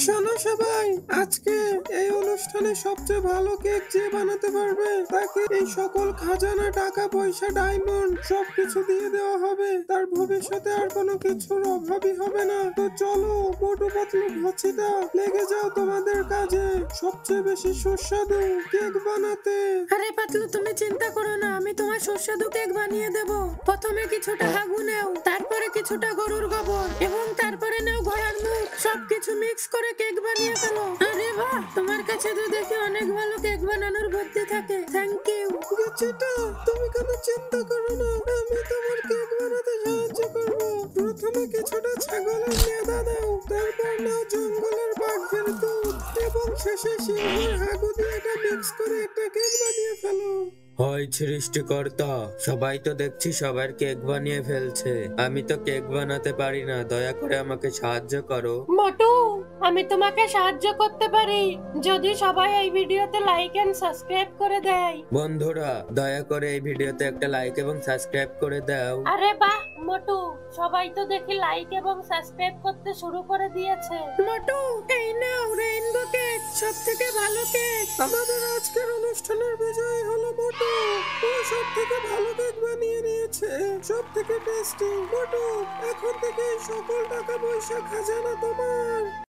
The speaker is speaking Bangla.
শোনো সবাই, আজকে এই অনুষ্ঠানে সবচেয়ে ভালো কেক যে বানাতে পারবে তাকে এই সকল খাজানা, টাকা পয়সা, ডায়মন্ড সবকিছু দিয়ে দেওয়া হবে। তার ভবিষ্যতে আর কোনো কিছুর অভাবই হবে না। তো চলো মোটু পাতলু ঘচিটা, লেগে যাও তোমাদের কাজে সবচেয়ে বেশি সুস্বাদু কেক বানাতে। আরে পাতলু, তুমি চিন্তা করো না, আমি তোমার সুস্বাদু কেক বানিয়ে দেব। প্রথমে কিছুটা হাগু নাও, তারপরে কিছুটা গরুর গোবর এবং তারপরে নাও ঘোড়ার মুখ। সবকিছু মিক্স করে কেক বানিয়ে ফেলো। আরে বাহ, তোমার কাছে তো দেখি অনেক ভালো কেক বানানোর বুদ্ধি থাকে। Thank you. ঘচিটা, তুমি কোনো চিন্তা করো না, আমি তোমার কেক বানাতে সাহায্য করব। প্রথমে কিছুটা ছাগলের মেদা দাও, তারপর নাও জঙ্গলের বাঘের দুধ এবং শেষে সিংহের হাগু দিয়ে এটা মিক্স করে একটা কেক বানিয়ে ফেলো। হয় সৃষ্টিকর্তা, সবাই তো দেখছি সবার কেক বানিয়ে ফেলছে। আমি তো কেক বানাতে পারি না, দয়া করে আমাকে সাহায্য করো। মোটু, আমি তোমাকে সাহায্য করতে পারি যদি সবাই এই ভিডিওতে লাইক এন্ড সাবস্ক্রাইব করে দেয়। বন্ধুরা, দয়া করে এই ভিডিওতে একটা লাইক এবং সাবস্ক্রাইব করে দাও। আরে বাহ মোটু, সবাই তো দেখি লাইক এবং সাবস্ক্রাইব করতে শুরু করে দিয়েছে। মোটু, এই নাও রেইনবো কেক, সবথেকে ভালো কেক। আমাদের আজকের অনুষ্ঠানের বিজয়ী হলো মোটু। ও সব থেকে ভালো কেক বানিয়ে নিয়েছে, সব থেকে টেস্টি। মোটু, এখন থেকে এই সকল টাকা পয়সা খাজানা তোমার।